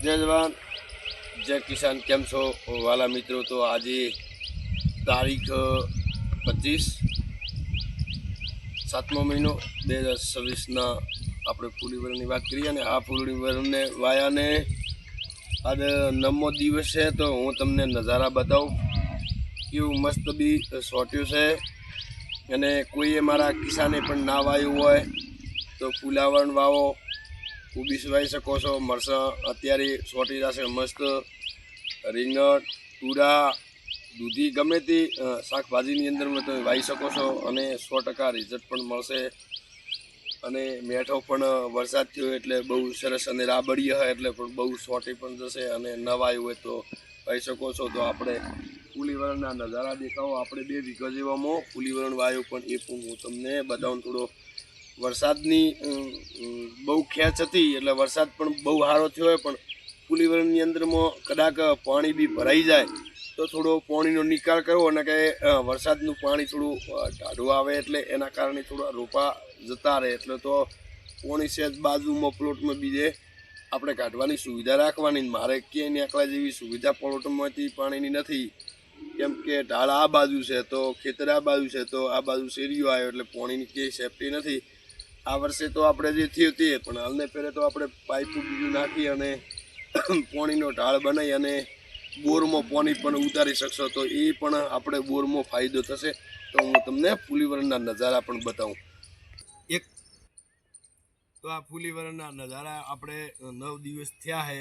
जय जवान जय किसान। केम छो वाला मित्रों। तो आज तारीख 25 7मो महीनो 2026 આપણે ફૂલીવરની વાત કરીએ અને આ ફૂલીવરને વાયાને આજ 9મો દિવસ છે। તો હું તમને નજારા બતાવું કેવું મસ્ત બી સોટ્યું છે અને કોઈએ મારા કિસાને પણ ના વાયું હોય તો ફૂલાવરણ વાવો, ઊભી વાવી શકો છો। મરચાં અત્યારે સોટી જશે મસ્ત, રીંગણ, તુરા, દૂધી ગમે તે શાકભાજીની અંદરમાં તમે વાવી શકો છો અને 100% રિઝલ્ટ પણ મળશે। અને મેઠો પણ વરસાદ થયો એટલે બહુ સરસ અને રાબડીએ હોય એટલે પણ બહુ સોટી પણ જશે અને ન વાવ્યું હોય તો વાવી શકો છો। તો આપણે ફૂલીવરણના નજારા દેખાવો। આપણે 2 વીઘા જેવામાં ફૂલીવરણ વાવ્યું પણ એ પણ હું તમને બતાવું। થોડો વરસાદની બહુ ખેંચ હતી એટલે વરસાદ પણ બહુ સારો થયો હોય પણ ફૂલીવરણની અંદરમાં કદાચ પાણી બી ભરાઈ જાય તો થોડો પાણીનો નિકાલ કરવો અને કે વરસાદનું પાણી થોડું ઢાઢું આવે એટલે એના કારણે થોડા રોપા જતા રહે એટલે તો પાણી છે બાજુમાં પ્લોટમાં બીજે આપણે કાઢવાની સુવિધા રાખવાની। મારે ક્યાંય નીકળવા જેવી સુવિધા પ્લોટમાંથી પાણીની નથી, કેમ કે ઢાળ આ બાજુ છે તો ખેતર આ બાજુ છે તો આ બાજુ શેરીઓ આવ્યો એટલે પાણીની ક્યાંય સેફટી નથી। આ વર્ષે તો આપણે જે થયું તે પણ હાલને પહેલાં તો આપણે પાઇપો બીજું નાખી અને પાણીનો ઢાળ બનાવી અને બોરમાં પાણી પણ ઉતારી શકશો તો એ પણ આપણે બોરમાં ફાયદો થશે। તો હું તમને ફૂલીવરણના નજારા પણ બતાવું। એક તો આ ફૂલીવરણના નજારા આપણે 9 દિવસ થયા છે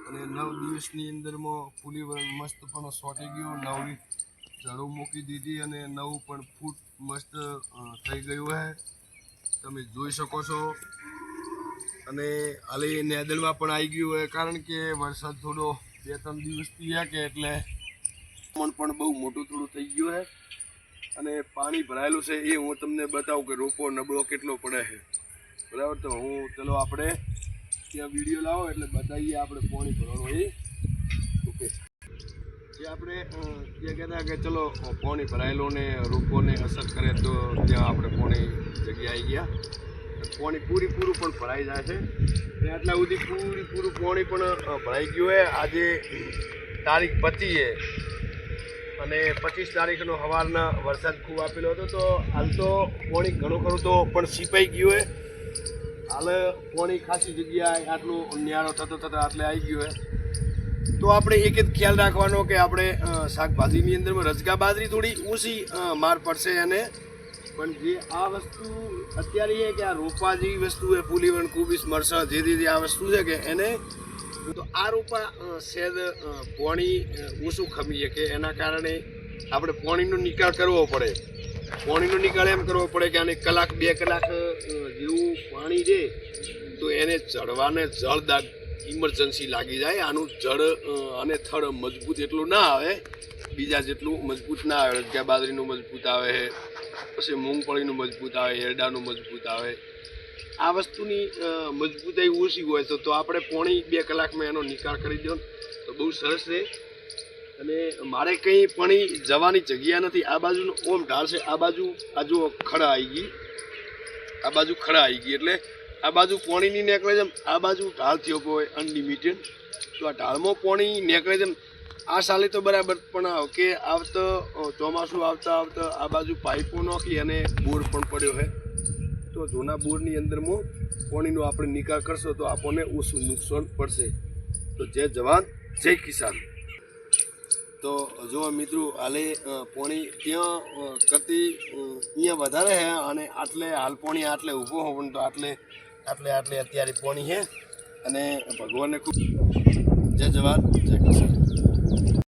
અને 9 દિવસની અંદરમાં ફૂલીવરણ મસ્ત પણ સોટી ગયું, નવી જડો મૂકી દીધી અને નવું પણ ફૂટ મસ્ત થઈ ગયું છે, તમે જોઈ શકો છો। અને હાલે નેદળમાં પણ આવી ગયું હોય કારણ કે વરસાદ થોડો 2-3 દિવસથી છે કે એટલે પણ બહુ મોટું થોડું થઈ ગયું છે અને પાણી ભરાયેલું છે એ હું તમને બતાવું કે રોપો નબળો કેટલો પડે છે, બરાબર। તો હું ચલો આપણે ત્યાં વિડીયો લાવો એટલે બતાવીએ આપણે પાણી ભરવાનું એ ઓકે। જે આપણે ત્યાં કહેતા કે ચલો પાણી ભરાયેલું ને રોપોને અસર કરે તો ત્યાં આપણે પાણી જગ્યાએ આવી ગયા, પાણી પૂરું પણ ભરાઈ જાય છે અને આટલા સુધી પૂરું પાણી પણ ભરાઈ ગયું હોય। આજે તારીખ 25 અને 25 તારીખનો સવારના વરસાદ ખૂબ આપેલો હતો તો હાલ તો પાણી ઘણું ખરું તો પણ સિપાઈ ગયું હોય। હાલ પાણી ખાસી જગ્યાએ આટલું ન્યારો થતો આટલે આવી ગયું હોય તો આપણે એક જ ખ્યાલ રાખવાનો કે આપણે શાકભાજીની અંદરમાં રજકા બાજરી થોડી ઓછી માર પડશે અને પણ જે આ વસ્તુ અત્યારે એ કે આ રોપા જેવી વસ્તુ છે ફૂલીવરણ કુબીસ મરચાં જે આ વસ્તુ છે કે એને તો આ રોપા સેદ પાણી ઓછું ખમીએ કે એના કારણે આપણે પાણીનો નિકાલ કરવો પડે। પાણીનો નિકાલ એમ કરવો પડે કે આને 1-2 કલાક જેવું પાણી છે તો એને જળવાને જળદાગ ઇમરજન્સી લાગી જાય। આનું જળ અને થડ મજબૂત એટલું ના આવે, બીજા જેટલું મજબૂત ના આવે। રજકા બાજરીનું મજબૂત આવે, પછી મૂંગફળીનું મજબૂત આવે, એરડાનું મજબૂત આવે। આ વસ્તુની મજબૂતાઈ ઓછી હોય તો આપણે પાણી 2 કલાકમાં એનો નિકાલ કરી દો તો બહુ સરસ રહે। અને મારે કંઈ પાણી જવાની જગ્યા નથી, આ બાજુનો ઓમ ઢાળ છે, આ બાજુ આ જો ખડા આવી ગઈ, આ બાજુ ખડા આવી ગઈ એટલે આ બાજુ પાણી નહીં નીકળે જેમ આ બાજુ ઢાળ થયો હોય અનલિમિટેડ તો આ ઢાળમાં પાણી નીકળે જેમ આ સાલે તો બરાબર પણ કે આવતો ચોમાસું આવતા આ બાજુ પાઇપો નાખી અને બોર પણ પડ્યો છે તો જૂના બોરની અંદરમાં પાણીનો આપણે નિકાલ કરશો તો આપણને ઓછું નુકસાન પડશે। તો જય જવાન જય કિસાન। તો જો મિત્રો હાલે પાણી ત્યાં કરતી અહીંયા વધારે છે અને આટલે હાલ પાણી આટલે ઊભો હોય તો આટલે અત્યારે પાણી છે અને ભગવાનને ખૂબ જય જવાન જય કિસાન।